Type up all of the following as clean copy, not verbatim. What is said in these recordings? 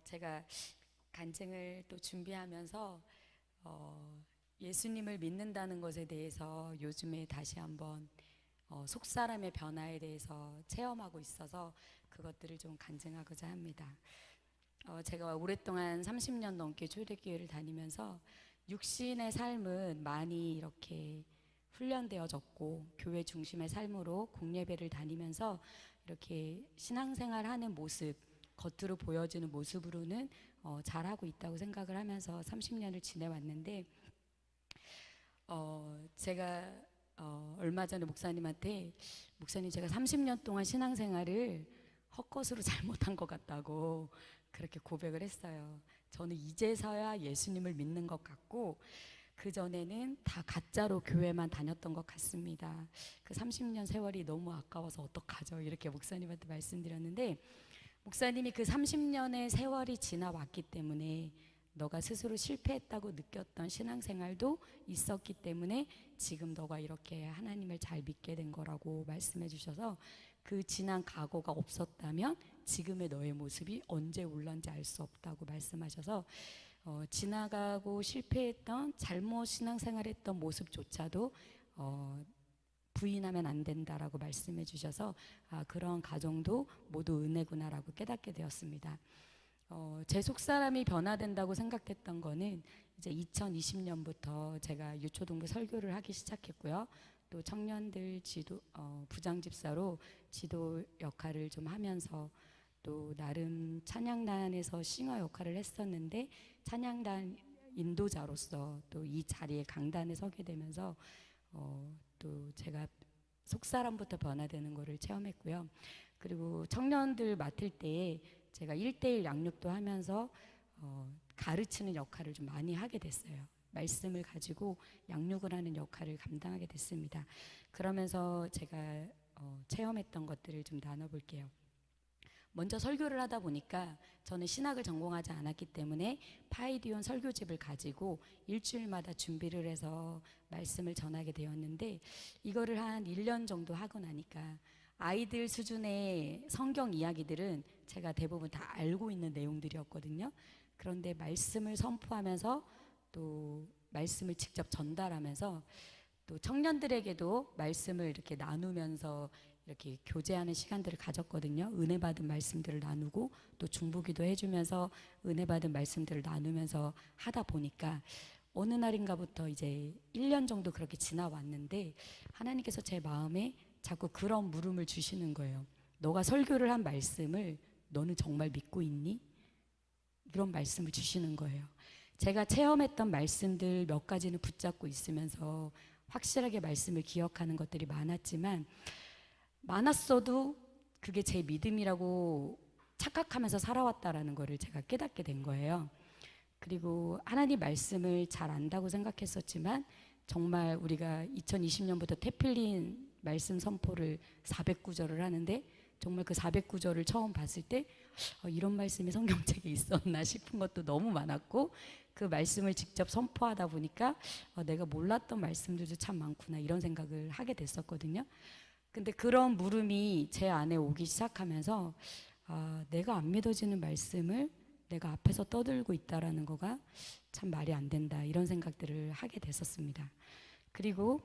제가 간증을 또 준비하면서 예수님을 믿는다는 것에 대해서 요즘에 다시 한번 속사람의 변화에 대해서 체험하고 있어서 그것들을 좀 간증하고자 합니다. 제가 오랫동안 30년 넘게 초대교회를 다니면서 육신의 삶은 많이 이렇게 훈련되어졌고 교회 중심의 삶으로 공예배를 다니면서 이렇게 신앙생활하는 모습, 겉으로 보여지는 모습으로는 잘하고 있다고 생각을 하면서 30년을 지내왔는데 제가 얼마 전에 목사님한테 목사님 제가 30년 동안 신앙생활을 헛것으로 잘못한 것 같다고 그렇게 고백을 했어요. 저는 이제서야 예수님을 믿는 것 같고 그전에는 다 가짜로 교회만 다녔던 것 같습니다. 그 30년 세월이 너무 아까워서 어떡하죠? 이렇게 목사님한테 말씀드렸는데 목사님이 그 30년의 세월이 지나왔기 때문에 너가 스스로 실패했다고 느꼈던 신앙생활도 있었기 때문에 지금 너가 이렇게 하나님을 잘 믿게 된 거라고 말씀해 주셔서 그 지난 과거가 없었다면 지금의 너의 모습이 언제 올란지 알 수 없다고 말씀하셔서 지나가고 실패했던 잘못 신앙생활했던 모습조차도 부인하면 안 된다라고 말씀해 주셔서 그런 가정도 모두 은혜구나라고 깨닫게 되었습니다. 제 속사람이 변화된다고 생각했던 거는 이제 2020년부터 제가 유초동부 설교를 하기 시작했고요. 또 청년들 지도 부장집사로 지도 역할을 좀 하면서 또 나름 찬양단에서 싱어 역할을 했었는데 찬양단 인도자로서 또 이 자리에 강단에 서게 되면서 또 제가 속사람부터 변화되는 것을 체험했고요. 그리고 청년들 맡을 때 제가 1대1 양육도 하면서 가르치는 역할을 좀 많이 하게 됐어요. 말씀을 가지고 양육을 하는 역할을 감당하게 됐습니다. 그러면서 제가 체험했던 것들을 좀 나눠볼게요. 먼저 설교를 하다 보니까 저는 신학을 전공하지 않았기 때문에 파이디온 설교집을 가지고 일주일마다 준비를 해서 말씀을 전하게 되었는데 이거를 한 1년 정도 하고 나니까 아이들 수준의 성경 이야기들은 제가 대부분 다 알고 있는 내용들이었거든요. 그런데 말씀을 선포하면서 또 말씀을 직접 전달하면서 또 청년들에게도 말씀을 이렇게 나누면서 이렇게 교제하는 시간들을 가졌거든요. 은혜 받은 말씀들을 나누고 또 중보기도 해주면서 은혜 받은 말씀들을 나누면서 하다 보니까 어느 날인가부터 이제 1년 정도 그렇게 지나왔는데 하나님께서 제 마음에 자꾸 그런 물음을 주시는 거예요. 너가 설교를 한 말씀을 너는 정말 믿고 있니? 이런 말씀을 주시는 거예요. 제가 체험했던 말씀들 몇 가지는 붙잡고 있으면서 확실하게 말씀을 기억하는 것들이 많았어도 그게 제 믿음이라고 착각하면서 살아왔다라는 것을 제가 깨닫게 된 거예요. 그리고 하나님 말씀을 잘 안다고 생각했었지만 정말 우리가 2020년부터 태필린 말씀 선포를 400구절을 하는데 정말 그 400구절을 처음 봤을 때 이런 말씀이 성경책에 있었나 싶은 것도 너무 많았고 그 말씀을 직접 선포하다 보니까 내가 몰랐던 말씀들도 참 많구나 이런 생각을 하게 됐었거든요. 근데 그런 물음이 제 안에 오기 시작하면서 내가 안 믿어지는 말씀을 내가 앞에서 떠들고 있다라는 거가 참 말이 안 된다 이런 생각들을 하게 됐었습니다. 그리고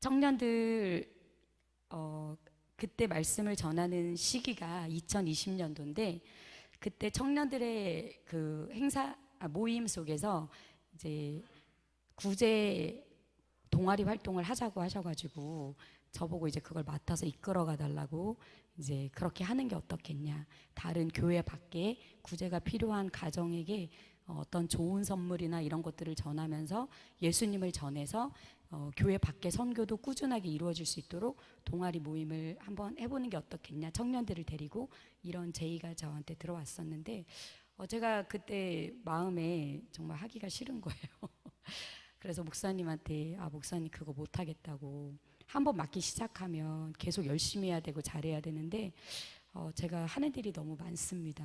청년들 그때 말씀을 전하는 시기가 2020년도인데 그때 청년들의 그 모임 속에서 이제 구제 동아리 활동을 하자고 하셔가지고 저보고 이제 그걸 맡아서 이끌어가 달라고 이제 그렇게 하는 게 어떻겠냐. 다른 교회 밖에 구제가 필요한 가정에게 어떤 좋은 선물이나 이런 것들을 전하면서 예수님을 전해서 교회 밖에 선교도 꾸준하게 이루어질 수 있도록 동아리 모임을 한번 해보는 게 어떻겠냐. 청년들을 데리고 이런 제의가 저한테 들어왔었는데 제가 그때 마음에 정말 하기가 싫은 거예요. 그래서 목사님한테 목사님 그거 못하겠다고 한번 맡기 시작하면 계속 열심히 해야 되고 잘해야 되는데 제가 하는 일이 너무 많습니다.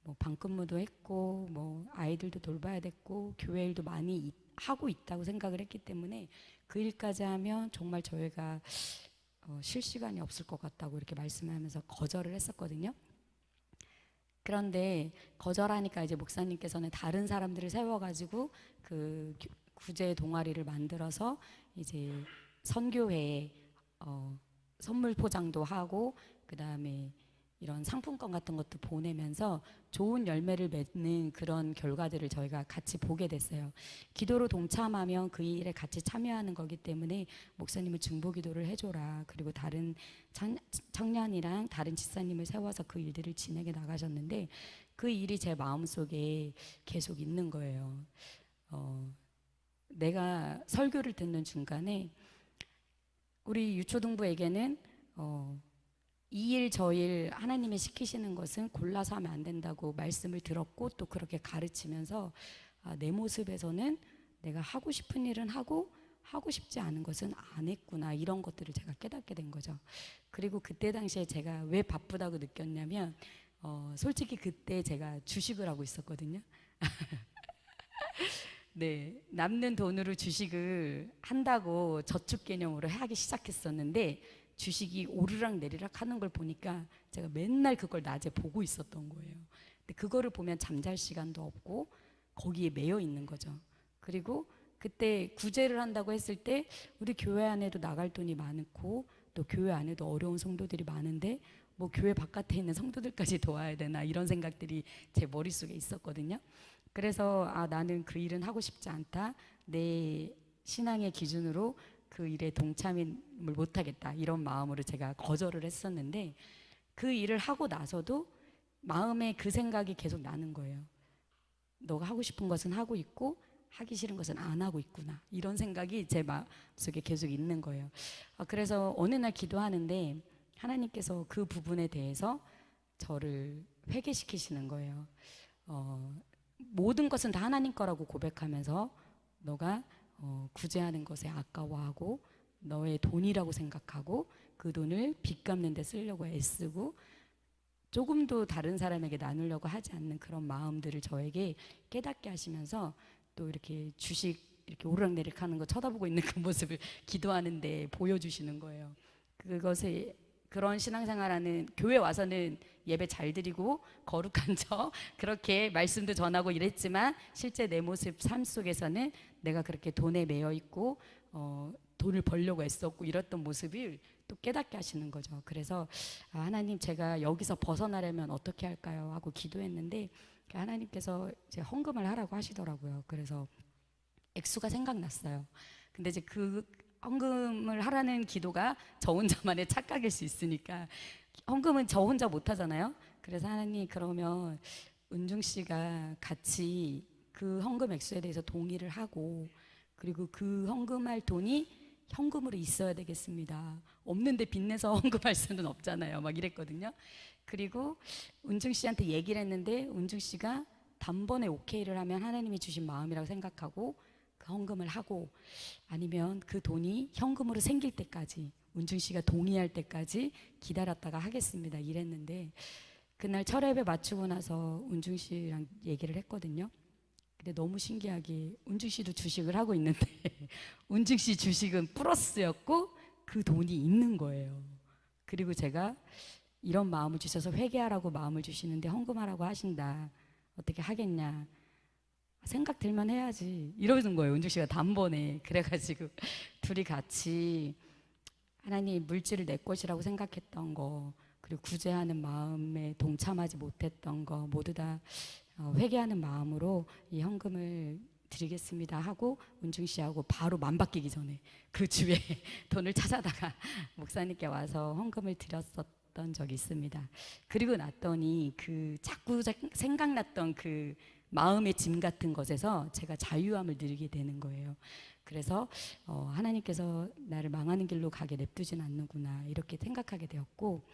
뭐 방근무도 했고 뭐 아이들도 돌봐야 됐고 교회 일도 많이 하고 있다고 생각을 했기 때문에 그 일까지 하면 정말 저희가 쉴 시간이 없을 것 같다고 이렇게 말씀하면서 거절을 했었거든요. 그런데 거절하니까 이제 목사님께서는 다른 사람들을 세워가지고 그 구제 동아리를 만들어서 이제 선교회에 선물 포장도 하고 그 다음에 이런 상품권 같은 것도 보내면서 좋은 열매를 맺는 그런 결과들을 저희가 같이 보게 됐어요. 기도로 동참하면 그 일에 같이 참여하는 거기 때문에 목사님을 중보기도를 해줘라. 그리고 다른 청년이랑 다른 집사님을 세워서 그 일들을 진행해 나가셨는데 그 일이 제 마음속에 계속 있는 거예요. 내가 설교를 듣는 중간에 우리 유초등부에게는 이 일 저 일 하나님이 시키시는 것은 골라서 하면 안 된다고 말씀을 들었고 또 그렇게 가르치면서 내 모습에서는 내가 하고 싶은 일은 하고 하고 싶지 않은 것은 안 했구나, 이런 것들을 제가 깨닫게 된 거죠. 그리고 그때 당시에 제가 왜 바쁘다고 느꼈냐면 솔직히 그때 제가 주식을 하고 있었거든요. 네, 남는 돈으로 주식을 한다고 저축 개념으로 하기 시작했었는데 주식이 오르락 내리락 하는 걸 보니까 제가 맨날 그걸 낮에 보고 있었던 거예요. 근데 그거를 보면 잠잘 시간도 없고 거기에 매여 있는 거죠. 그리고 그때 구제를 한다고 했을 때 우리 교회 안에도 나갈 돈이 많고 또 교회 안에도 어려운 성도들이 많은데 뭐 교회 바깥에 있는 성도들까지 도와야 되나, 이런 생각들이 제 머릿속에 있었거든요. 그래서 나는 그 일은 하고 싶지 않다. 내 신앙의 기준으로 그 일에 동참을 못하겠다, 이런 마음으로 제가 거절을 했었는데 그 일을 하고 나서도 마음에 그 생각이 계속 나는 거예요. 너가 하고 싶은 것은 하고 있고 하기 싫은 것은 안 하고 있구나, 이런 생각이 제 마음속에 계속 있는 거예요. 그래서 어느 날 기도하는데 하나님께서 그 부분에 대해서 저를 회개시키시는 거예요. 모든 것은 다 하나님 거라고 고백하면서 너가 구제하는 것에 아까워하고 너의 돈이라고 생각하고 그 돈을 빚 갚는 데 쓰려고 애쓰고 조금도 다른 사람에게 나누려고 하지 않는 그런 마음들을 저에게 깨닫게 하시면서 또 이렇게 주식 이렇게 오르락내리락 하는 거 쳐다보고 있는 그 모습을 기도하는데 보여주시는 거예요. 그것을 그런 신앙생활하는, 교회 와서는 예배 잘 드리고 거룩한 척 그렇게 말씀도 전하고 이랬지만 실제 내 모습 삶 속에서는 내가 그렇게 돈에 매여 있고 돈을 벌려고 애썼고 이랬던 모습을 또 깨닫게 하시는 거죠. 그래서 하나님, 제가 여기서 벗어나려면 어떻게 할까요? 하고 기도했는데 하나님께서 이제 헌금을 하라고 하시더라고요. 그래서 액수가 생각났어요. 근데 이제 그 헌금을 하라는 기도가 저 혼자만의 착각일 수 있으니까 헌금은 저 혼자 못 하잖아요. 그래서 하나님, 그러면 은중 씨가 같이 그 헌금 액수에 대해서 동의를 하고 그리고 그 헌금할 돈이 현금으로 있어야 되겠습니다. 없는데 빚내서 헌금할 수는 없잖아요. 막 이랬거든요. 그리고 은중 씨한테 얘기를 했는데 은중 씨가 단번에 오케이를 하면 하나님이 주신 마음이라고 생각하고 그 헌금을 하고, 아니면 그 돈이 현금으로 생길 때까지 은중 씨가 동의할 때까지 기다렸다가 하겠습니다, 이랬는데 그날 철회배 맞추고 나서 은중 씨랑 얘기를 했거든요. 근데 너무 신기하게 은중 씨도 주식을 하고 있는데 은중 씨 주식은 플러스였고 그 돈이 있는 거예요. 그리고 제가 이런 마음을 주셔서 회개하라고 마음을 주시는데 헌금하라고 하신다, 어떻게 하겠냐, 생각 들면 해야지, 이러는 거예요. 은중 씨가 단번에. 그래가지고 둘이 같이 하나님, 물질을 내 것이라고 생각했던 거 그리고 구제하는 마음에 동참하지 못했던 거 모두 다 회개하는 마음으로 이 헌금을 드리겠습니다 하고 은중 씨하고 바로 만 바뀌기 전에 그 주에 돈을 찾아다가 목사님께 와서 헌금을 드렸었던 적이 있습니다. 그리고 났더니 그 자꾸 생각났던 그 마음의 짐 같은 것에서 제가 자유함을 누리게 되는 거예요. 그래서 하나님께서 나를 망하는 길로 가게 냅두진 않는구나, 이렇게 생각하게 되었고,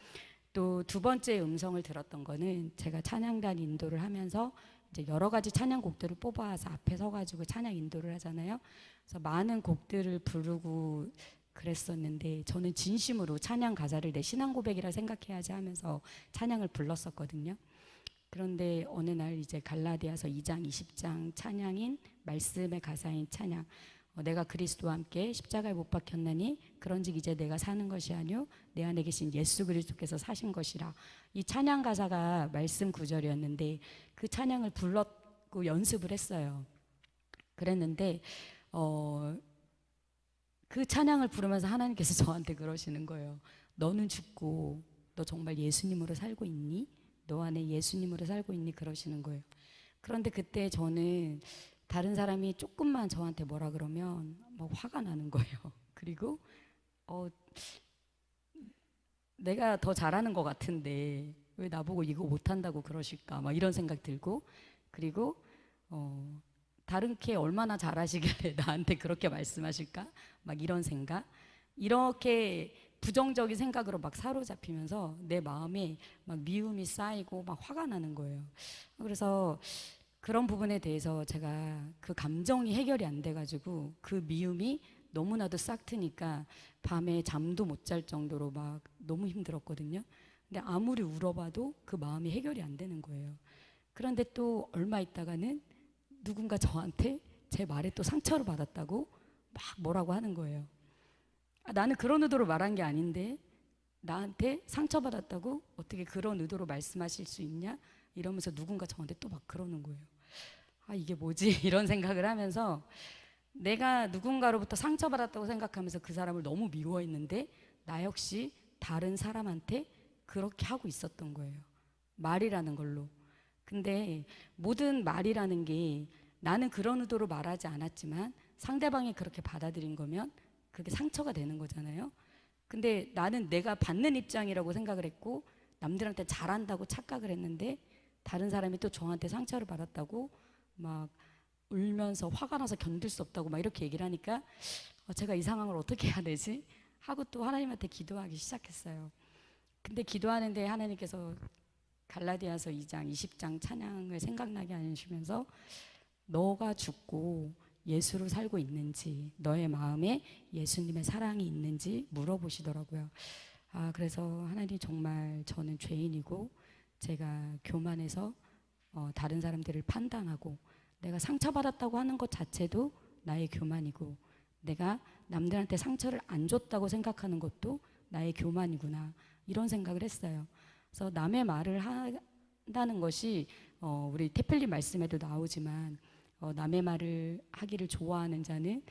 또 두 번째 음성을 들었던 거는 제가 찬양단 인도를 하면서 이제 여러 가지 찬양곡들을 뽑아서 앞에 서가지고 찬양 인도를 하잖아요. 그래서 많은 곡들을 부르고 그랬었는데 저는 진심으로 찬양 가사를 내 신앙 고백이라 생각해야지 하면서 찬양을 불렀었거든요. 그런데 어느 날 이제 갈라디아서 2장 20장 찬양인 말씀의 가사인 찬양, 내가 그리스도와 함께 십자가에 못 박혔나니 그런즉 이제 내가 사는 것이 아니요 내 안에 계신 예수 그리스도께서 사신 것이라. 이 찬양 가사가 말씀 구절이었는데 그 찬양을 불렀고 연습을 했어요. 그랬는데 그 찬양을 부르면서 하나님께서 저한테 그러시는 거예요. 너는 죽고 너 정말 예수님으로 살고 있니? 너 안에 예수님으로 살고 있니? 그러시는 거예요. 그런데 그때 저는 다른 사람이 조금만 저한테 뭐라 그러면 막 화가 나는 거예요. 그리고 내가 더 잘하는 것 같은데 왜 나보고 이거 못한다고 그러실까 막 이런 생각 들고, 그리고 다른 게 얼마나 잘하시길래 나한테 그렇게 말씀하실까 막 이런 생각, 이렇게 부정적인 생각으로 막 사로잡히면서 내 마음에 막 미움이 쌓이고 막 화가 나는 거예요. 그래서 그런 부분에 대해서 제가 그 감정이 해결이 안 돼가지고 그 미움이 너무나도 싹 트니까 밤에 잠도 못 잘 정도로 막 너무 힘들었거든요. 근데 아무리 울어봐도 그 마음이 해결이 안 되는 거예요. 그런데 또 얼마 있다가는 누군가 저한테 제 말에 또 상처를 받았다고 막 뭐라고 하는 거예요. 나는 그런 의도로 말한 게 아닌데 나한테 상처받았다고 어떻게 그런 의도로 말씀하실 수 있냐 이러면서 누군가 저한테 또 막 그러는 거예요. 이게 뭐지? 이런 생각을 하면서 내가 누군가로부터 상처받았다고 생각하면서 그 사람을 너무 미워했는데 나 역시 다른 사람한테 그렇게 하고 있었던 거예요. 말이라는 걸로. 근데 모든 말이라는 게 나는 그런 의도로 말하지 않았지만 상대방이 그렇게 받아들인 거면 그게 상처가 되는 거잖아요. 근데 나는 내가 받는 입장이라고 생각을 했고 남들한테 잘한다고 착각을 했는데 다른 사람이 또 저한테 상처를 받았다고 막 울면서 화가 나서 견딜 수 없다고 막 이렇게 얘기를 하니까 제가 이 상황을 어떻게 해야 되지? 하고 또 하나님한테 기도하기 시작했어요. 근데 기도하는데 하나님께서 갈라디아서 2장 20장 찬양을 생각나게 하시면서 너가 죽고 예수로 살고 있는지, 너의 마음에 예수님의 사랑이 있는지 물어보시더라고요. 그래서 하나님 정말 저는 죄인이고 제가 교만해서 다른 사람들을 판단하고 내가 상처받았다고 하는 것 자체도 나의 교만이고 내가 남들한테 상처를 안 줬다고 생각하는 것도 나의 교만이구나 이런 생각을 했어요. 그래서 남의 말을 한다는 것이 우리 테펠리 말씀에도 나오지만 남의 말을 하기를 좋아하는 자는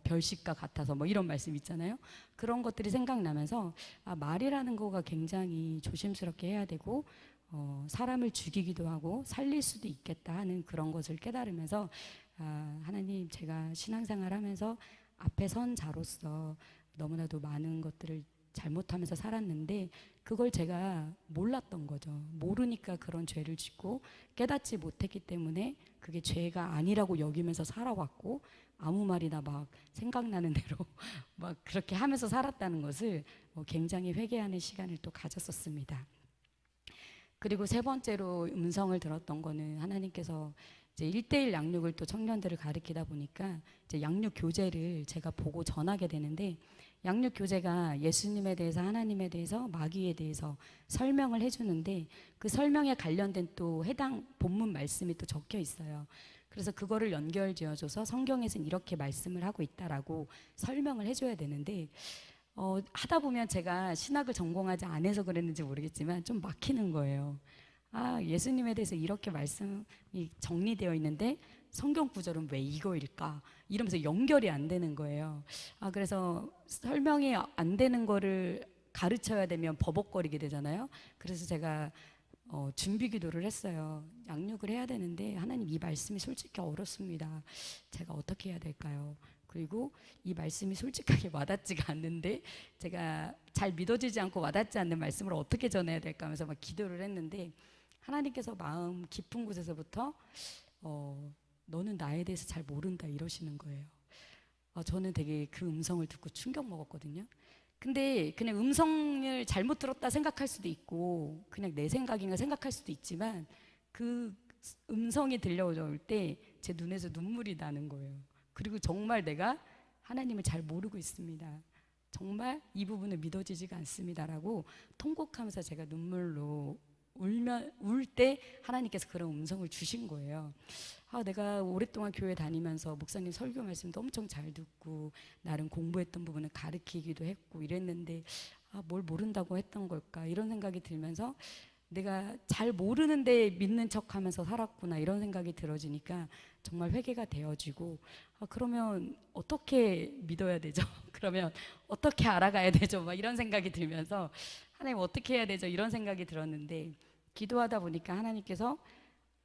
별식과 같아서 뭐 이런 말씀 있잖아요. 그런 것들이 생각나면서 말이라는 거가 굉장히 조심스럽게 해야 되고 사람을 죽이기도 하고 살릴 수도 있겠다 하는 그런 것을 깨달으면서 하나님 제가 신앙생활 하면서 앞에 선 자로서 너무나도 많은 것들을 잘못하면서 살았는데 그걸 제가 몰랐던 거죠. 모르니까 그런 죄를 짓고 깨닫지 못했기 때문에 그게 죄가 아니라고 여기면서 살아왔고 아무 말이나 막 생각나는 대로 막 그렇게 하면서 살았다는 것을 굉장히 회개하는 시간을 또 가졌었습니다. 그리고 세 번째로 음성을 들었던 거는 하나님께서 이제 1:1 양육을 또 청년들을 가르치다 보니까 이제 양육 교재를 제가 보고 전하게 되는데 양육 교재가 예수님에 대해서 하나님에 대해서 마귀에 대해서 설명을 해주는데 그 설명에 관련된 또 해당 본문 말씀이 또 적혀 있어요. 그래서 그거를 연결 지어줘서 성경에서는 이렇게 말씀을 하고 있다라고 설명을 해줘야 되는데 하다 보면 제가 신학을 전공하지 않아서 그랬는지 모르겠지만 좀 막히는 거예요. 예수님에 대해서 이렇게 말씀이 정리되어 있는데 성경 구절은 왜 이거일까? 이러면서 연결이 안 되는 거예요. 그래서 설명이 안 되는 거를 가르쳐야 되면 버벅거리게 되잖아요. 그래서 제가 준비 기도를 했어요. 양육을 해야 되는데 하나님 이 말씀이 솔직히 어렵습니다. 제가 어떻게 해야 될까요? 그리고 이 말씀이 솔직하게 와닿지가 않는데 제가 잘 믿어지지 않고 와닿지 않는 말씀을 어떻게 전해야 될까 하면서 막 기도를 했는데 하나님께서 마음 깊은 곳에서부터 너는 나에 대해서 잘 모른다 이러시는 거예요. 저는 되게 그 음성을 듣고 충격 먹었거든요. 근데 그냥 음성을 잘못 들었다 생각할 수도 있고 그냥 내 생각인가 생각할 수도 있지만 그 음성이 들려올 때 제 눈에서 눈물이 나는 거예요. 그리고 정말 내가 하나님을 잘 모르고 있습니다. 정말 이 부분은 믿어지지가 않습니다라고 통곡하면서 제가 눈물로 울 때 하나님께서 그런 음성을 주신 거예요. 내가 오랫동안 교회 다니면서 목사님 설교 말씀도 엄청 잘 듣고 나름 공부했던 부분을 가르치기도 했고 이랬는데 뭘 모른다고 했던 걸까 이런 생각이 들면서 내가 잘 모르는데 믿는 척하면서 살았구나 이런 생각이 들어지니까 정말 회개가 되어지고 그러면 어떻게 믿어야 되죠? 그러면 어떻게 알아가야 되죠? 막 이런 생각이 들면서 하나님 어떻게 해야 되죠? 이런 생각이 들었는데 기도하다 보니까 하나님께서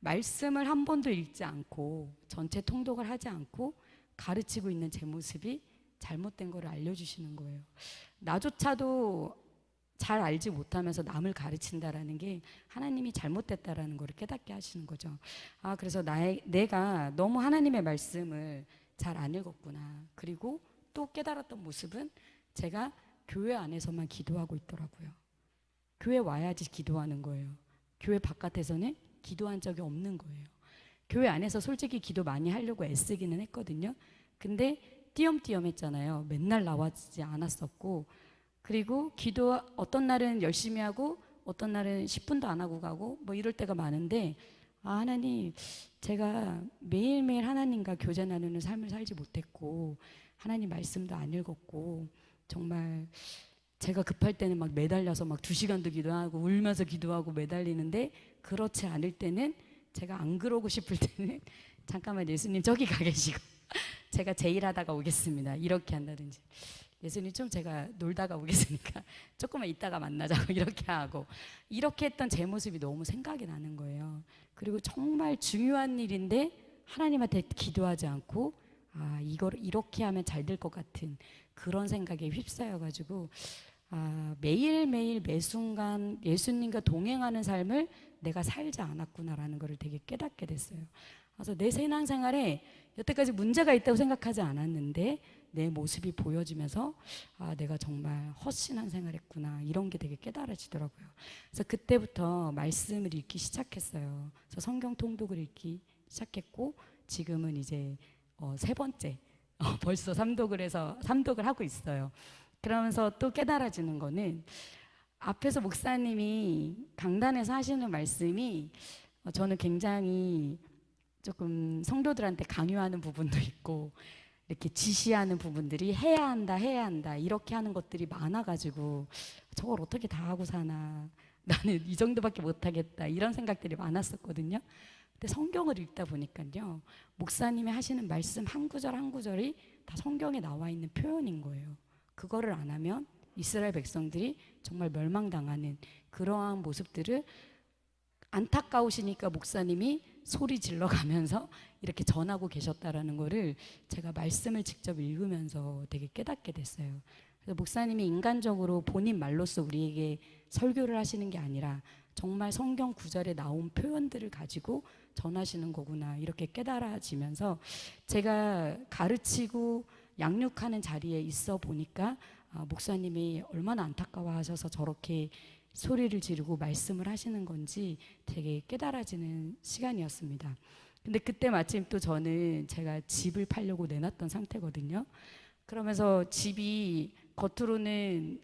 말씀을 한 번도 읽지 않고 전체 통독을 하지 않고 가르치고 있는 제 모습이 잘못된 걸 알려주시는 거예요. 나조차도 잘 알지 못하면서 남을 가르친다라는 게 하나님이 잘못됐다라는 걸 깨닫게 하시는 거죠. 그래서 내가 너무 하나님의 말씀을 잘 안 읽었구나. 그리고 또 깨달았던 모습은 제가 교회 안에서만 기도하고 있더라고요. 교회 와야지 기도하는 거예요. 교회 바깥에서는 기도한 적이 없는 거예요. 교회 안에서 솔직히 기도 많이 하려고 애쓰기는 했거든요. 근데 띄엄띄엄 했잖아요. 맨날 나와지 않았었고, 그리고 기도 어떤 날은 열심히 하고 어떤 날은 10분도 안 하고 가고 뭐 이럴 때가 많은데 하나님, 제가 매일매일 하나님과 교제 나누는 삶을 살지 못했고 하나님 말씀도 안 읽었고 정말 제가 급할 때는 막 매달려서 막 2시간도 기도하고 울면서 기도하고 매달리는데 그렇지 않을 때는 제가 안 그러고 싶을 때는 잠깐만 예수님 저기 가 계시고 제가 제일 하다가 오겠습니다 이렇게 한다든지 예수님 좀 제가 놀다가 오겠으니까 조금만 이따가 만나자고 이렇게 하고 이렇게 했던 제 모습이 너무 생각이 나는 거예요. 그리고 정말 중요한 일인데 하나님한테 기도하지 않고 이걸 이렇게 하면 잘 될 것 같은 그런 생각에 휩싸여가지고 매일매일 매순간 예수님과 동행하는 삶을 내가 살지 않았구나라는 것을 되게 깨닫게 됐어요. 그래서 내 신앙생활에 여태까지 문제가 있다고 생각하지 않았는데 내 모습이 보여지면서 내가 정말 헛신한 생활했구나 이런 게 되게 깨달아지더라고요. 그래서 그때부터 말씀을 읽기 시작했어요. 그래서 성경 통독을 읽기 시작했고 지금은 이제 3번째 벌써 삼독을 하고 있어요. 그러면서 또 깨달아지는 거는 앞에서 목사님이 강단에서 하시는 말씀이 저는 굉장히 조금 성도들한테 강요하는 부분도 있고 이렇게 지시하는 부분들이 해야 한다 이렇게 하는 것들이 많아가지고 저걸 어떻게 다 하고 사나 나는 이 정도밖에 못하겠다 이런 생각들이 많았었거든요. 근데 성경을 읽다 보니까요 목사님이 하시는 말씀 한 구절 한 구절이 다 성경에 나와 있는 표현인 거예요. 그거를 안 하면 이스라엘 백성들이 정말 멸망당하는 그러한 모습들을 안타까우시니까 목사님이 소리 질러가면서 이렇게 전하고 계셨다라는 거를 제가 말씀을 직접 읽으면서 되게 깨닫게 됐어요. 그래서 목사님이 인간적으로 본인 말로써 우리에게 설교를 하시는 게 아니라 정말 성경 구절에 나온 표현들을 가지고 전하시는 거구나 이렇게 깨달아지면서 제가 가르치고 양육하는 자리에 있어 보니까 목사님이 얼마나 안타까워하셔서 저렇게 소리를 지르고 말씀을 하시는 건지 되게 깨달아지는 시간이었습니다. 근데 그때 마침 또 저는 제가 집을 팔려고 내놨던 상태거든요. 그러면서 집이 겉으로는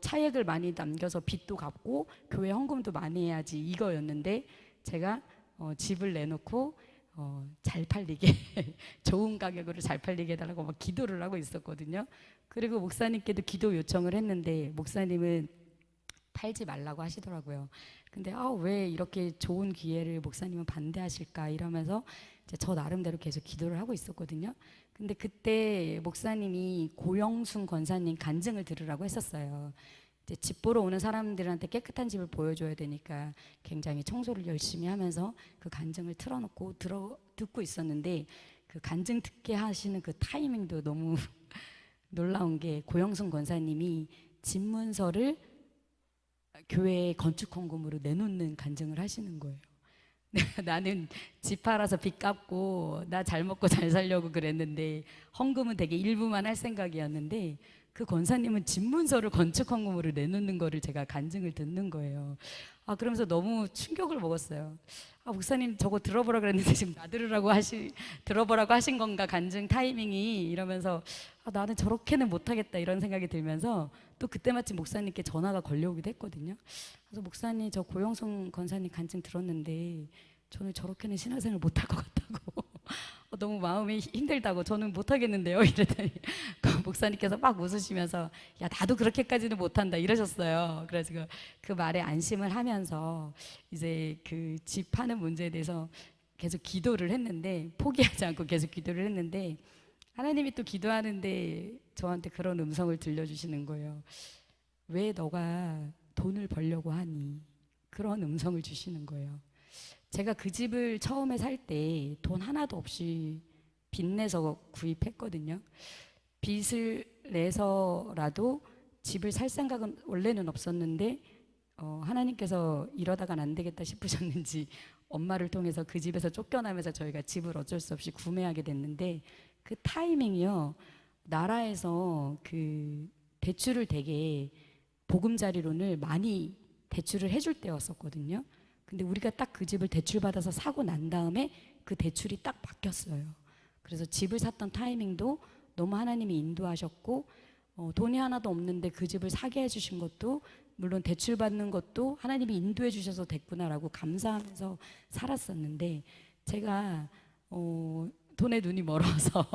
차액을 많이 남겨서 빚도 갚고 교회 헌금도 많이 해야지 이거였는데 제가 집을 내놓고 잘 팔리게 좋은 가격으로 잘 팔리게 해달라고 막 기도를 하고 있었거든요. 그리고 목사님께도 기도 요청을 했는데 목사님은 팔지 말라고 하시더라고요. 근데 왜 이렇게 좋은 기회를 목사님은 반대하실까 이러면서 이제 저 나름대로 계속 기도를 하고 있었거든요. 근데 그때 목사님이 고영순 권사님 간증을 들으라고 했었어요. 이제 집 보러 오는 사람들한테 깨끗한 집을 보여줘야 되니까 굉장히 청소를 열심히 하면서 그 간증을 틀어놓고 듣고 있었는데 그 간증 듣게 하시는 그 타이밍도 너무 놀라운 게 고영순 권사님이 집 문서를 교회 건축 헌금으로 내놓는 간증을 하시는 거예요. 나는 집 팔아서 빚 갚고 나 잘 먹고 잘 살려고 그랬는데 헌금은 되게 일부만 할 생각이었는데 그 권사님은 집문서를 건축 헌금으로 내놓는 거를 제가 간증을 듣는 거예요. 그러면서 너무 충격을 먹었어요. 목사님 저거 들어보라 그랬는데 지금 나 들어보라고 하신 건가, 간증 타이밍이, 이러면서 나는 저렇게는 못하겠다 이런 생각이 들면서, 또 그때 마침 목사님께 전화가 걸려오기도 했거든요. 그래서 목사님, 저 고영성 권사님 간증 들었는데 저는 저렇게는 신앙생활 못할 것 같다고 너무 마음이 힘들다고, 저는 못하겠는데요 이랬더니 그 목사님께서 막 웃으시면서 야 나도 그렇게까지는 못한다 이러셨어요. 그래서 그 말에 안심을 하면서 이제 그 집 파는 문제에 대해서 계속 기도를 했는데, 포기하지 않고 계속 기도를 했는데, 하나님이 또 기도하는데 저한테 그런 음성을 들려주시는 거예요. 왜 너가 돈을 벌려고 하니? 그런 음성을 주시는 거예요. 제가 그 집을 처음에 살 때 돈 하나도 없이 빚내서 구입했거든요. 빚을 내서라도 집을 살 생각은 원래는 없었는데 하나님께서 이러다간 안 되겠다 싶으셨는지 엄마를 통해서 그 집에서 쫓겨나면서 저희가 집을 어쩔 수 없이 구매하게 됐는데, 그 타이밍이요, 나라에서 그 대출을 되게 보금자리론을 많이 대출을 해줄 때였었거든요. 근데 우리가 딱 그 집을 대출받아서 사고 난 다음에 그 대출이 딱 바뀌었어요. 그래서 집을 샀던 타이밍도 너무 하나님이 인도하셨고, 돈이 하나도 없는데 그 집을 사게 해주신 것도, 물론 대출받는 것도 하나님이 인도해 주셔서 됐구나라고 감사하면서 살았었는데, 제가 돈에 눈이 멀어서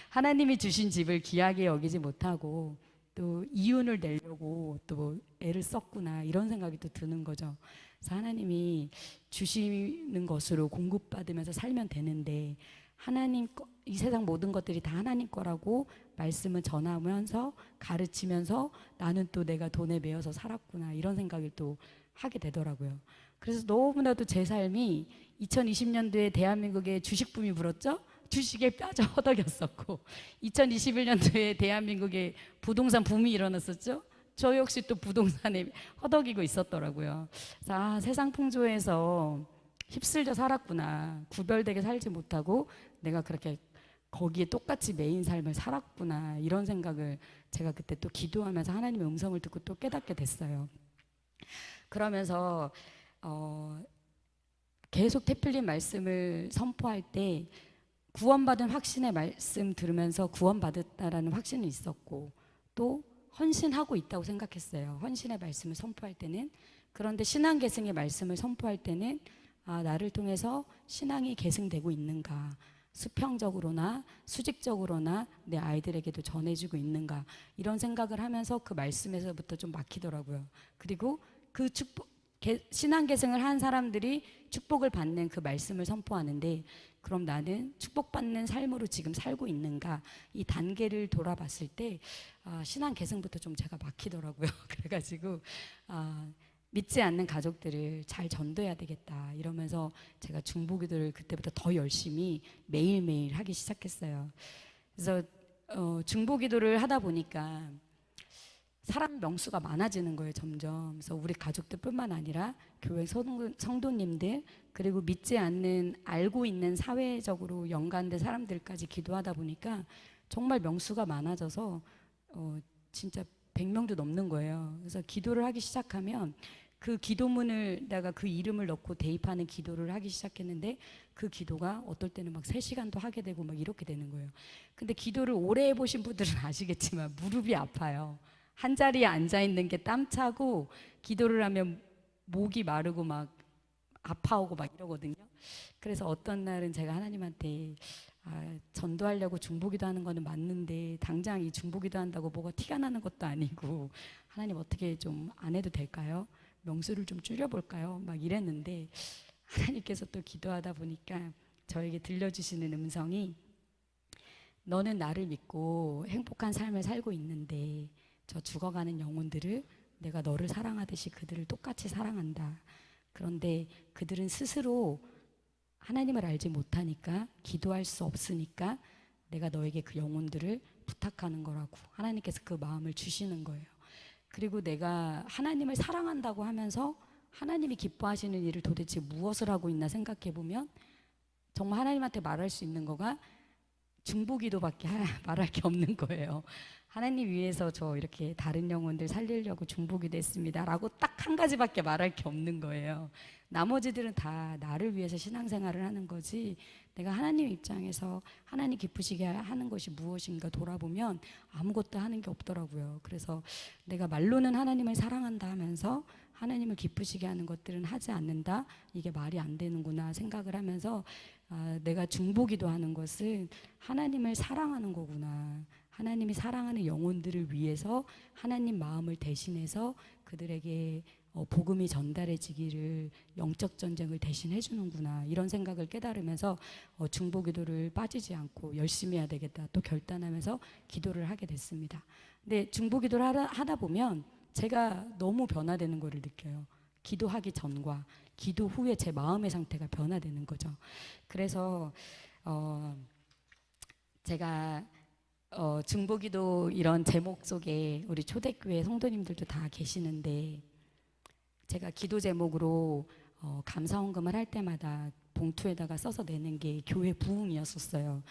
하나님이 주신 집을 귀하게 여기지 못하고 또 이윤을 내려고 또 애를 썼구나, 이런 생각이 또 드는 거죠. 그래서 하나님이 주시는 것으로 공급받으면서 살면 되는데, 하나님 이 세상 모든 것들이 다 하나님 거라고 말씀을 전하면서 가르치면서 나는 또 내가 돈에 매여서 살았구나, 이런 생각을 또 하게 되더라고요. 그래서 너무나도 제 삶이 2020년도에 대한민국에 주식붐이 불었죠. 주식에 빠져 허덕였었고, 2021년도에 대한민국에 부동산 붐이 일어났었죠. 저 역시 또 부동산에 허덕이고 있었더라고요. 그래서 세상 풍조에서 휩쓸려 살았구나, 구별되게 살지 못하고 내가 그렇게 거기에 똑같이 매인 삶을 살았구나, 이런 생각을 제가 그때 또 기도하면서 하나님의 음성을 듣고 또 깨닫게 됐어요. 그러면서 계속 태필린 말씀을 선포할 때 구원받은 확신의 말씀 들으면서 구원받았다라는 확신은 있었고, 또 헌신하고 있다고 생각했어요. 헌신의 말씀을 선포할 때는. 그런데 신앙 계승의 말씀을 선포할 때는 나를 통해서 신앙이 계승되고 있는가, 수평적으로나 수직적으로나 내 아이들에게도 전해주고 있는가, 이런 생각을 하면서 그 말씀에서부터 좀 막히더라고요. 그리고 그 신앙 계승을 한 사람들이 축복을 받는 그 말씀을 선포하는데, 그럼 나는 축복받는 삶으로 지금 살고 있는가, 이 단계를 돌아봤을 때 신앙 계승부터 좀 제가 막히더라고요. 그래가지고 믿지 않는 가족들을 잘 전도해야 되겠다 이러면서 제가 중보기도를 그때부터 더 열심히 매일매일 하기 시작했어요. 그래서 중보기도를 하다 보니까 사람 명수가 많아지는 거예요, 점점. 그래서 우리 가족들뿐만 아니라 교회 성도님들, 그리고 믿지 않는, 알고 있는 사회적으로 연관된 사람들까지 기도하다 보니까 정말 명수가 많아져서 진짜 100명도 넘는 거예요. 그래서 기도를 하기 시작하면 그 기도문을 내가 그 이름을 넣고 대입하는 기도를 하기 시작했는데, 그 기도가 어떨 때는 막 3시간도 하게 되고 막 이렇게 되는 거예요. 근데 기도를 오래 해보신 분들은 아시겠지만 무릎이 아파요. 한 자리에 앉아 있는 게 땀 차고, 기도를 하면 목이 마르고 막 아파오고 막 이러거든요. 그래서 어떤 날은 제가 하나님한테 전도하려고 중보기도 하는 거는 맞는데 당장 이 중보기도 한다고 뭐가 티가 나는 것도 아니고, 하나님 어떻게 좀 안 해도 될까요? 명수를 좀 줄여볼까요? 막 이랬는데, 하나님께서 또 기도하다 보니까 저에게 들려주시는 음성이, 너는 나를 믿고 행복한 삶을 살고 있는데 저 죽어가는 영혼들을 내가 너를 사랑하듯이 그들을 똑같이 사랑한다. 그런데 그들은 스스로 하나님을 알지 못하니까, 기도할 수 없으니까 내가 너에게 그 영혼들을 부탁하는 거라고 하나님께서 그 마음을 주시는 거예요. 그리고 내가 하나님을 사랑한다고 하면서 하나님이 기뻐하시는 일을 도대체 무엇을 하고 있나 생각해 보면, 정말 하나님한테 말할 수 있는 거가 중보기도밖에 말할 게 없는 거예요. 하나님 위해서 저 이렇게 다른 영혼들 살리려고 중보기도 했습니다 라고 딱 한 가지밖에 말할 게 없는 거예요. 나머지들은 다 나를 위해서 신앙생활을 하는 거지, 내가 하나님 입장에서 하나님 기쁘시게 하는 것이 무엇인가 돌아보면 아무것도 하는 게 없더라고요. 그래서 내가 말로는 하나님을 사랑한다 하면서 하나님을 기쁘시게 하는 것들은 하지 않는다, 이게 말이 안 되는구나 생각을 하면서 내가 중보기도 하는 것은 하나님을 사랑하는 거구나, 하나님이 사랑하는 영혼들을 위해서 하나님 마음을 대신해서 그들에게 복음이 전달해지기를, 영적 전쟁을 대신해 주는구나, 이런 생각을 깨달으면서 중보기도를 빠지지 않고 열심히 해야 되겠다 또 결단하면서 기도를 하게 됐습니다. 근데 중보기도를 하다 보면 제가 너무 변화되는 것을 느껴요. 기도하기 전과 기도 후에 제 마음의 상태가 변화되는 거죠. 그래서 제가 중보기도 이런 제목 속에 우리 초대교회 성도님들도 다 계시는데, 제가 기도 제목으로 감사헌금을 할 때마다 봉투에다가 써서 내는 게 교회 부흥이었었어요.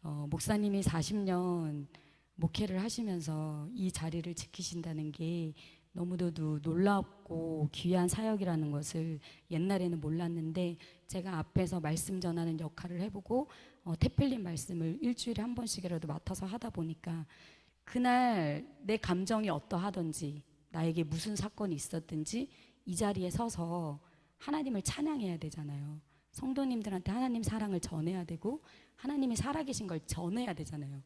목사님이 40년 목회를 하시면서 이 자리를 지키신다는 게 너무나도 놀랍고 귀한 사역이라는 것을 옛날에는 몰랐는데, 제가 앞에서 말씀 전하는 역할을 해보고 태필린 말씀을 일주일에 한 번씩이라도 맡아서 하다 보니까 그날 내 감정이 어떠하든지 나에게 무슨 사건이 있었든지 이 자리에 서서 하나님을 찬양해야 되잖아요. 성도님들한테 하나님 사랑을 전해야 되고 하나님이 살아계신 걸 전해야 되잖아요.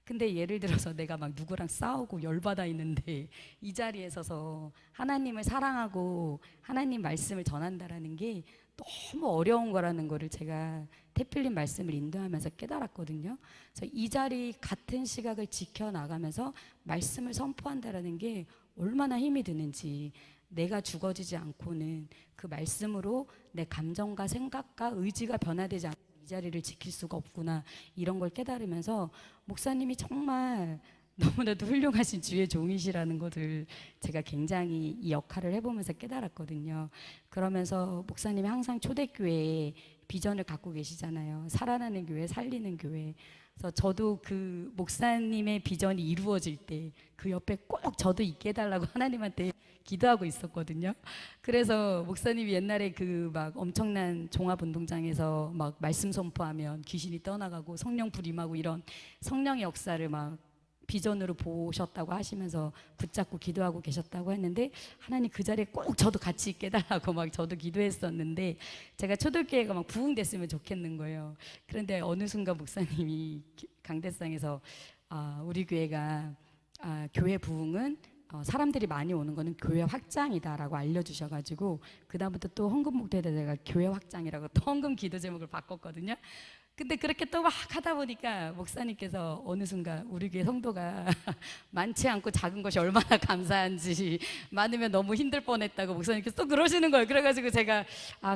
근데 예를 들어서 내가 막 누구랑 싸우고 열받아 있는데 이 자리에 서서 하나님을 사랑하고 하나님 말씀을 전한다라는 게 너무 어려운 거라는 거를 제가 태필린 말씀을 인도하면서 깨달았거든요. 그래서 이 자리 같은 시각을 지켜나가면서 말씀을 선포한다라는 게 얼마나 힘이 드는지, 내가 죽어지지 않고는 그 말씀으로 내 감정과 생각과 의지가 변화되지 않고 이 자리를 지킬 수가 없구나, 이런 걸 깨달으면서 목사님이 정말 너무나도 훌륭하신 주의 종이시라는 것을 제가 굉장히 이 역할을 해보면서 깨달았거든요. 그러면서 목사님이 항상 초대교회에 비전을 갖고 계시잖아요. 살아나는 교회, 살리는 교회. 그래서 저도 그 목사님의 비전이 이루어질 때 그 옆에 꼭 저도 있게 해달라고 하나님한테 기도하고 있었거든요. 그래서 목사님이 옛날에 그 막 엄청난 종합운동장에서 막 말씀 선포하면 귀신이 떠나가고 성령 불 임하고 이런 성령의 역사를 막 비전으로 보셨다고 하시면서 붙잡고 기도하고 계셨다고 했는데, 하나님 그 자리에 꼭 저도 같이 있게 해달라고 막 저도 기도했었는데, 제가 초대교회가 막 부흥됐으면 좋겠는 거예요. 그런데 어느 순간 목사님이 강대상에서 우리 교회가 교회 부흥은 사람들이 많이 오는 거는 교회 확장이다라고 알려주셔가지고 그다음부터 또 헌금 목도에다 제가 교회 확장이라고 또 헌금 기도 제목을 바꿨거든요. 근데 그렇게 또 막 하다 보니까 목사님께서 어느 순간 우리 교회 성도가 많지 않고 작은 것이 얼마나 감사한지, 많으면 너무 힘들 뻔했다고 목사님께서 또 그러시는 거예요. 그래가지고 제가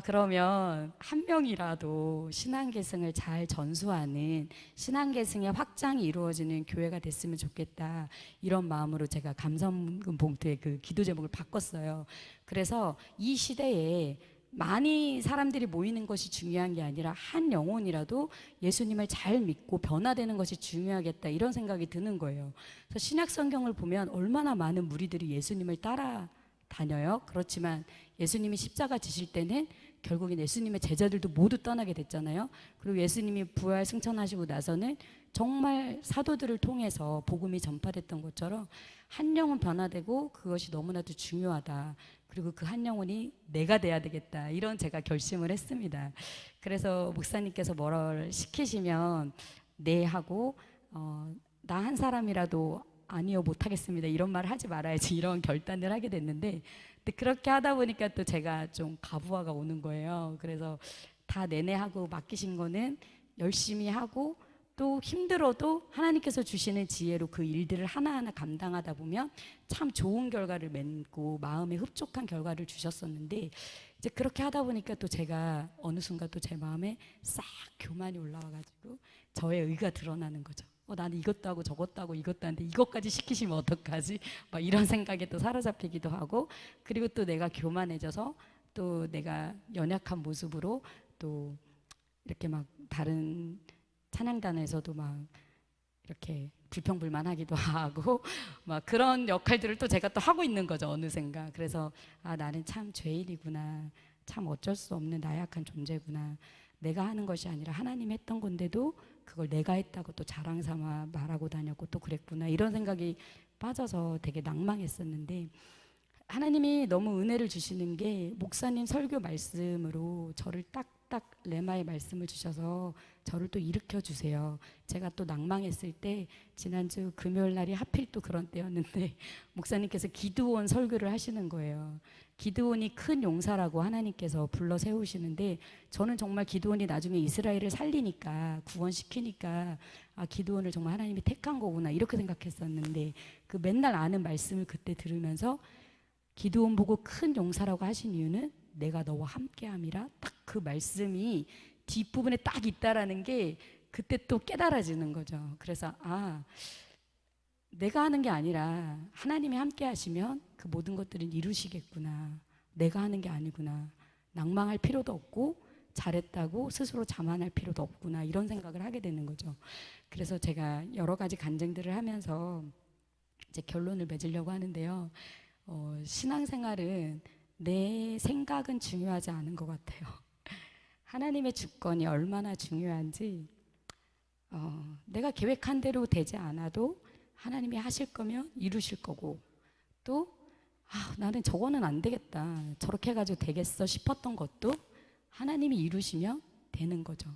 그러면 한 명이라도 신앙계승을 잘 전수하는, 신앙계승의 확장이 이루어지는 교회가 됐으면 좋겠다, 이런 마음으로 제가 감사헌금 봉투에 그 기도 제목을 바꿨어요. 그래서 이 시대에 많이 사람들이 모이는 것이 중요한 게 아니라 한 영혼이라도 예수님을 잘 믿고 변화되는 것이 중요하겠다, 이런 생각이 드는 거예요. 그래서 신약 성경을 보면 얼마나 많은 무리들이 예수님을 따라다녀요. 그렇지만 예수님이 십자가 지실 때는 결국엔 예수님의 제자들도 모두 떠나게 됐잖아요. 그리고 예수님이 부활 승천하시고 나서는 정말 사도들을 통해서 복음이 전파됐던 것처럼 한 영혼 변화되고 그것이 너무나도 중요하다. 그리고 그 한 영혼이 내가 돼야 되겠다, 이런 제가 결심을 했습니다. 그래서 목사님께서 뭐를 시키시면 네 하고 나 한 사람이라도 아니요 못하겠습니다 이런 말 하지 말아야지, 이런 결단을 하게 됐는데, 근데 그렇게 하다 보니까 또 제가 좀 가부화가 오는 거예요. 그래서 다 내내 하고 맡기신 거는 열심히 하고 또 힘들어도 하나님께서 주시는 지혜로 그 일들을 하나하나 감당하다 보면 참 좋은 결과를 맺고 마음에 흡족한 결과를 주셨었는데, 이제 그렇게 하다 보니까 또 제가 어느 순간 또 제 마음에 싹 교만이 올라와가지고 저의 의가 드러나는 거죠. 나는 이것도 하고 저것도 하고 이것도 하는데 이것까지 시키시면 어떡하지? 막 이런 생각에 또 사로잡히기도 하고, 그리고 또 내가 교만해져서 또 내가 연약한 모습으로 또 이렇게 막 다른 찬양단에서도 막 이렇게 불평불만하기도 하고 막 그런 역할들을 또 제가 또 하고 있는 거죠, 어느샌가. 그래서 아, 나는 참 죄인이구나, 참 어쩔 수 없는 나약한 존재구나, 내가 하는 것이 아니라 하나님이 했던 건데도 그걸 내가 했다고 또 자랑 삼아 말하고 다녔고 또 그랬구나, 이런 생각이 빠져서 되게 낭망했었는데, 하나님이 너무 은혜를 주시는 게 목사님 설교 말씀으로 저를 딱딱 레마의 말씀을 주셔서 저를 또 일으켜 주세요. 제가 또 낭망했을 때 지난주 금요일 날이 하필 또 그런 때였는데 목사님께서 기드온 설교를 하시는 거예요. 기드온이 큰 용사라고 하나님께서 불러 세우시는데, 저는 정말 기드온이 나중에 이스라엘을 살리니까, 구원시키니까 아, 기드온을 정말 하나님이 택한 거구나, 이렇게 생각했었는데, 그 맨날 아는 말씀을 그때 들으면서 기드온 보고 큰 용사라고 하신 이유는 내가 너와 함께함이라, 딱 그 말씀이 뒷부분에 딱 있다라는 게 그때 또 깨달아지는 거죠. 그래서 아, 내가 하는 게 아니라 하나님이 함께 하시면 그 모든 것들은 이루시겠구나, 내가 하는 게 아니구나, 낭망할 필요도 없고 잘했다고 스스로 자만할 필요도 없구나, 이런 생각을 하게 되는 거죠. 그래서 제가 여러 가지 간증들을 하면서 이제 결론을 맺으려고 하는데요. 신앙생활은 내 생각은 중요하지 않은 것 같아요. 하나님의 주권이 얼마나 중요한지, 내가 계획한 대로 되지 않아도 하나님이 하실 거면 이루실 거고, 또 아, 나는 저거는 안 되겠다, 저렇게 해가지고 되겠어 싶었던 것도 하나님이 이루시면 되는 거죠.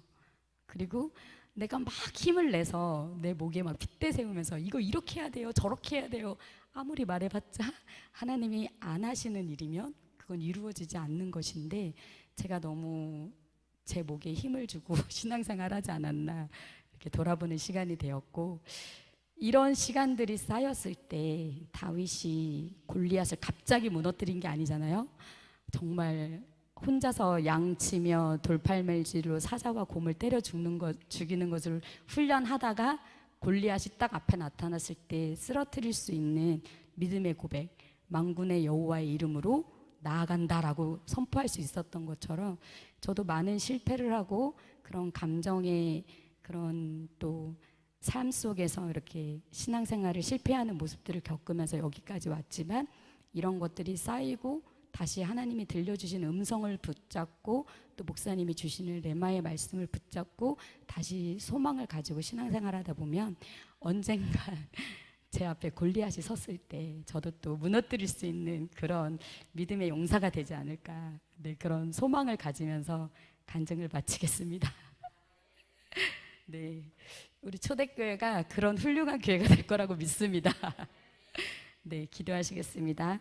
그리고 내가 막 힘을 내서 내 목에 막 핏대 세우면서 이거 이렇게 해야 돼요, 저렇게 해야 돼요, 아무리 말해봤자 하나님이 안 하시는 일이면 그건 이루어지지 않는 것인데, 제가 너무 제 목에 힘을 주고 신앙생활 하지 않았나, 이렇게 돌아보는 시간이 되었고, 이런 시간들이 쌓였을 때 다윗이 골리앗을 갑자기 무너뜨린 게 아니잖아요. 정말 혼자서 양치며 돌팔멜질로 사자와 곰을 때려 죽이는 것을 훈련하다가 골리앗이 딱 앞에 나타났을 때 쓰러뜨릴 수 있는 믿음의 고백, 만군의 여호와의 이름으로 나아간다라고 선포할 수 있었던 것처럼, 저도 많은 실패를 하고 그런 감정의 그런 또 삶 속에서 이렇게 신앙생활을 실패하는 모습들을 겪으면서 여기까지 왔지만, 이런 것들이 쌓이고 다시 하나님이 들려주신 음성을 붙잡고 또 목사님이 주시는 레마의 말씀을 붙잡고 다시 소망을 가지고 신앙생활하다 보면 언젠가 제 앞에 골리앗이 섰을 때 저도 또 무너뜨릴 수 있는 그런 믿음의 용사가 되지 않을까, 네, 그런 소망을 가지면서 간증을 마치겠습니다. 네, 우리 초대교회가 그런 훌륭한 교회가 될 거라고 믿습니다. 네, 기도하시겠습니다.